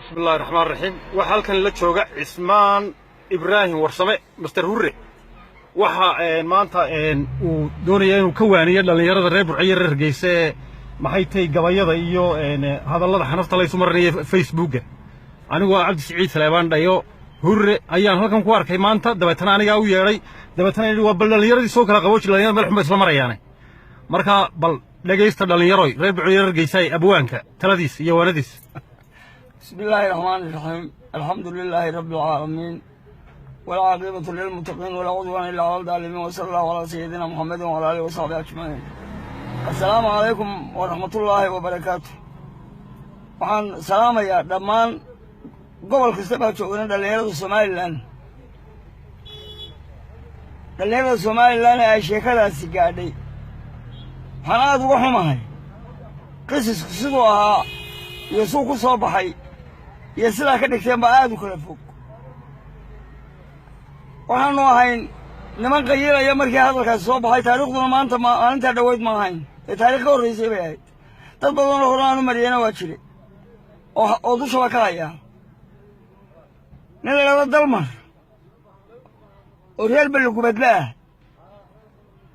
بسم الله الرحمن الرحيم waxaa halkan la jooga Ismaan Ibrahim Warsame Mr. Hurre waxa maanta uu doonaya inuu ka waaniyo dhalinyarada reer Burciyo reer Hargeysa maxay tahay gabayada iyo hadallada xanafta la isu marnay Facebook anigu Cabdi Siciid Salebaan dhayo Hurre ayaan halkan ku arkay maanta dabeetana aniga u yeeray dabeetana waa dhalinyaradii soo kala qabooji dhalinyarada meel xuma isla marayaan marka bal dhageysta dhalinyaro reer Burciyo reer Hargeysa abwaanka taladiis iyo waanadiis بسم الله الرحمن الرحيم الحمد لله رب العالمين والعاقبة للمتقين ولا عدوان إلا على الظالمين وصلى الله على سيدنا محمد وعلى آله وصحبه أجمعين. السلام عليكم ورحمة الله وبركاته. وعن سلام يا دمان قبل كستبها شغلنا دليل الصومالي الآن دليل الصومالي الآن يا شيخ السجادي حنا أدوحهم هاي قصص قصدوها يسوق صباحي يسلا كدكتين بعاد وكل فوق وحنو هاين نمان غير يا مركي هذا الصباحي تاريخنا ما أنت دويت ما هاين التاريخ الرئيسي بهاي تبغون القرآن مرينا واشري أو دوش وكايا نلا الدلمر وريال بالكوبد لا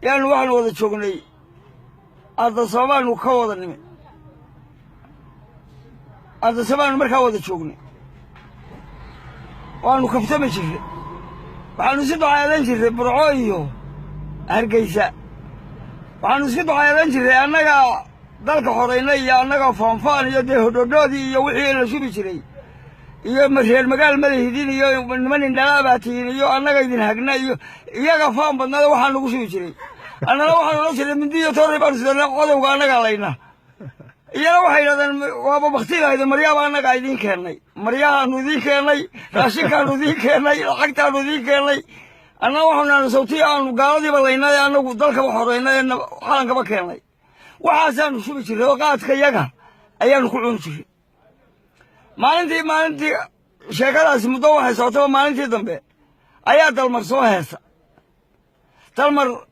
يعني واحد وضع شغلي هذا صوان وكوضني هذا سبان مركا وذا شوقني وأنا كفتم شيء وأنا سيدو عيالين شيء برعويه هرجيسة وأنا سيدو عيالين شيء أنا ذلك حريني أنا فانفان يده دودي يوحي لشوبي شيء يوم مشي المجال ملهدين يوم من الدلاباتين يوم أنا قاعدين هجنا يا فان بدنا وحنا نقول شيء أنا لو حنا نشيل من دي توري بس أنا قاعد وأنا قاعدين يا واحد هذا وابا بختي هذا مريا وانا قاعدين كهني مريا نودي كهني راشيك نودي كهني حقت نودي كهني أنا وحنا صوتي أنا قاعدي بلينا أنا ضلك بحرينا أنا حالك بكهني وحسن شو بيصير وقعت كياك أيام كلهم شيء ما أنت شكل اسمه ده صوته ما أنت ذنبه أيات المرسوم هسه تلمر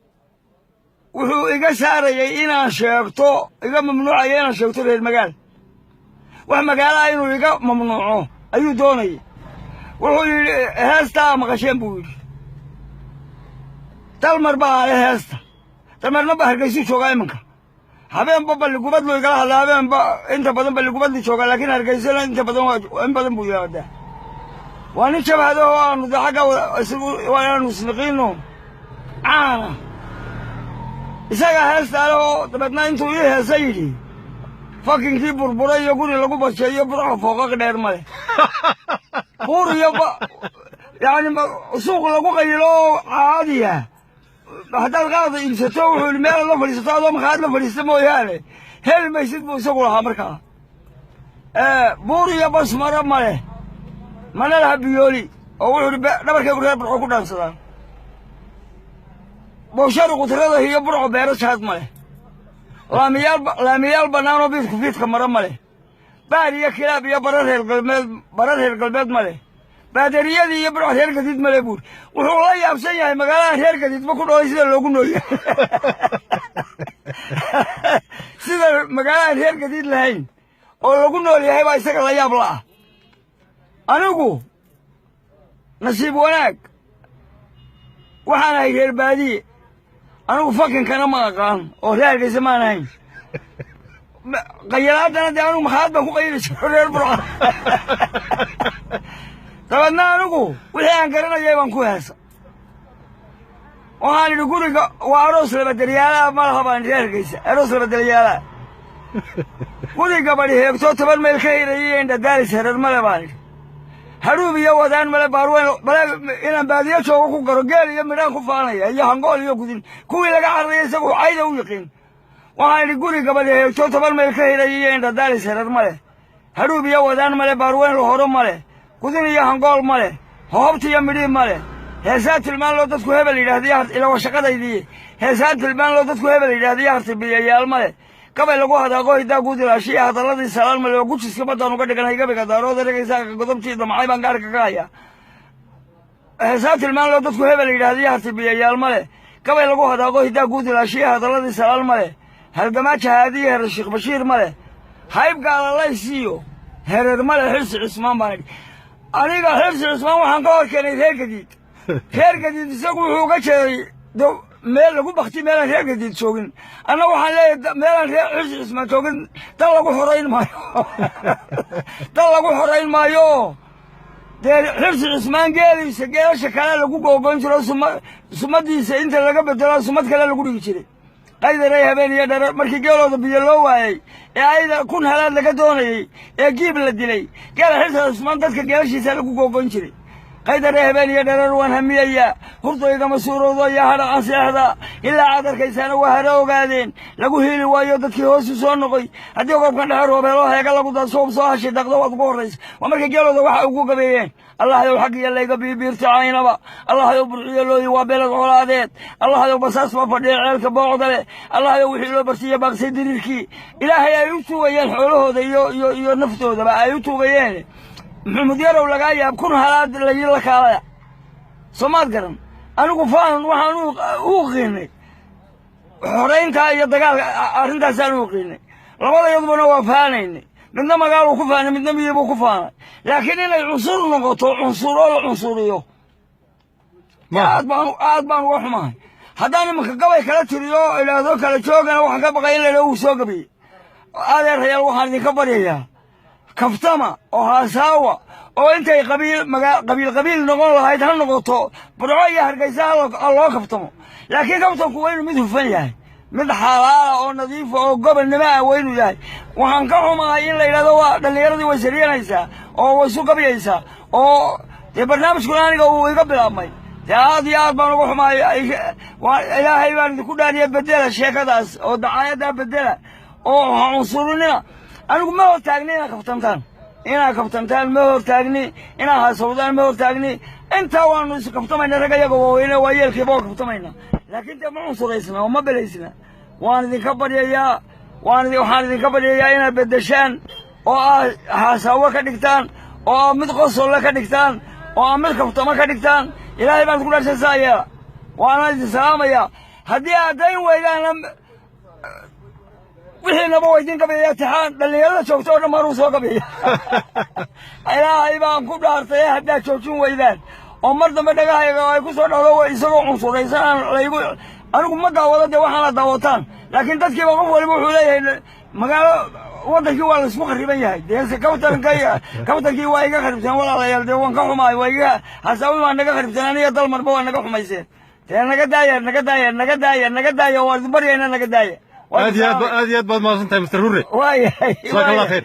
wuxuu iga saarayay inaan sheegto iga mamnuucay inaan sheegto reer magaal wax magaalaha inuu iga mamnuuco ayuu doonayay wuxuu yiri heesta maqasheen buu yiri talmar baa heesta talmarna baa Hargeysa joogaa imanka habeen bal gubad loo igala hadlaabeen inta badan bal gubad joogaa laakiin Hargeysa inta badan buu yiraahdaa waan jabhado waan xaga waan isniqiino isaga heestaalo dabadna intuu ii heesay yidhi fakinkii burburay iyo guri lagu basheeyo burco fooqaq dheer male buur iyo yani suuq lagu qaylo caadiya haddaad qaada iibsato wuxuu yidhi meel la fadhiisato adoo makaad la fadhiista mooyaane heli maysid buu isagu lahaa markaa buur iyo bas mara male mana laha biyooli oo wuxuu yidhi dhabarkaygu reer burco ku dhaansadaan بوشار قطرة هي برع بيرش هاد ماله لاميال بنانو بيت كمرة ماله بعد كلاب يا برر القلبات ماله بعد ريال يبرع هير جديد ماله بور والله يا أبسي يا مقالة هير جديد بكون رئيس اللوجنو سيدا مقالة هير جديد لهين اللوجنو اللي هي بايسك الله يبلع أنا أقول نصيب وناك وحنا هير بادي أنا فاكن كان ما قان أو لا ليس ما نايم غيرات أنا ده أنا مخاطب أخو غير شهر البرع طبعا أنا أقول ولا أنكرنا جايبان كويس وهاني نقول وأروس البدريالة مرحبا نجرجس أروس البدريالة قولي قبلي هيك توت بالملك هي عند دارس هذا الملبان هروبي يا ودان ملا باروين ملا إن بعديه شو أكو كرجال يا مران كفانا يا هنقول يا كودين كوي لقى عريس أكو عايزة ويقين وهاي يقولي قبل هيك شو تبان ملك هي عند دارس هذا الملا هروبي يا ودان ملا باروين الهرم ملا كودين يا هنقول ملا هابتي يا مريم ملا هزات المال لو تدخل هبل إلى إلى وشقة ذي هزات المال لو تدخل هبل إلى بيا الملا قبل لقوا هذا قوي دا قود الأشياء هذا الذي سلام لو قلت سكبت أنا قد كان هيك بكذا ده كيسا قدم شيء معي بانكار كايا هزات المال لو تدخل هبل إلى هذه بيا الملا قبل لقوا هذا قوي دا قود الأشياء هذا الذي سلام ملا هل جماعة هذه الشيخ بشير ملا هايب قال الله يسيو hereer male xirsi cismaan baan aniga xirsi cismaan waxaan ka hor keenay reer gadiid reer gadiid isagu wuxuu uga jeeday meel lagu bakti meelaan reer gadiid joogin anna waxaan leeyahay meelaan reer xirsi cismaan joogin dal lagu xorayn maayo dal lagu xorayn maayo dee xirsi cismaan geeliisa geelasha kale lagu googoon jiro sumadiisa inta laga bedelo sumad kale lagu dhigi jiray qaydaray habeen iyo dharar markii geelooda biyo loo waayey ee ayda kun halaad laga doonayey ee giib la dilay geela xirsi cismaan dadka geelashiisa lagu googoon jiray qaydaray habeen iyo dharar waan hamiyayaa hurdooygama suurowdo iyo hadha anseexda ilaa aad arkaysaana waa hare ogaadeen lagu hiili waayo dadkii hoosu soo noqoy haddii goobkan dhexe roobeeloo heega lagu dadsoob soo hashay daqdo waad ugu horraysa waa markay geelooda waxa ugu gabeeyeen allahayow xaggiyo layga biibiirta caynaba allahayow burciyo looyi waa beelad colaadeed allahayow basaas baa fadhiya ceelka boocda leh allahayow wixii loo barsiiya baaqsay diriirkii ilaahay ay u tuugayeen xoolahooda iyo naftoodaba ay u tuugayeen maxamed yarow lagaa yaab kun halaad layla kaalaya soomaad garan anigu faan waxaan u qiinay xorayntaa iyo dagaalka arrintaasaan u qiinay labadayadubana waa faanaynay midna magaaluu ku faanay midna miyibuu ku faanay laakiin inay cunsur noqoto cunsuroo la cunsuriyo aad baan uga xumahay haddaan imanka gabay kala tiriyo idhaahdo kala joogana waxaan ka baqay in la uu soo gabiyey adeerayaal waxaan idinka baryayaa kaftama oo haasaawa oo intay qabiil noqon lahayd ha noqoto burco iyo hargeysa ha loo kaftamo laakiin kaftanku waa inuu mid hufan yahay mid xalaala oo nadiifa oo gobolnimo ah waa inuu yahay waxaan ka xumahay in la yidhahdo waa dhallinyaradii way sariyanaysaa oo way isu gabyaysaa oo dee barnaamijkuna aniga uu iga bilaabmay dee aad iyo aad baan uga xumahay ilaahay baan idinku dhaariya bedela sheekadaas oo dacaayaddaa bedela oo ha cunsurinina anigu ma hortaagni inaad kaftantaan ma hortaagni inaad haasawdaan ma hortaagni intaa waanu is kaftamayna rag iyaga waaweyne waa yeelkiiba oo kaftamayna laakiin dee ma cunsuraysna oo ma belaysna waxaan idinka baryayaa inaad beddeshaan oo aad haasaawo ka dhigtaan oo aad mid qosolle ka dhigtaan oo aad mid kaftamo ka dhigtaan ilaahay baan idinku dhaarsansaa yeela waana idin salaamayaa haddii aad dayn weydaana wixiinaba waa idin gabeeya tixaan dhallinyarada joogto oo dhan maruu soo gabeeya ilaahay baan ku dhaartay haddaad joojin weydaan oo mar dambe dhagahayga ay ku soo dhacdo isagoo cunsuraysan anigu ma daawado dee waxaana daawataan laakiin dadkiiba qof waliba wuxuu leeyahay magaalo waddankii waa laisku khariban yahay dee kaftankii waa iga kharibteen walaalayaal dee waan ka xumaay waa iga hasaawi waa naga kharibteen aniga dalmarba waa naga xumayseen dee naga daaya waa idin baryayna naga daaya aad iyo aad baad mahadsantahay Mr. Hurre. Waayahay. Jazakallah khair.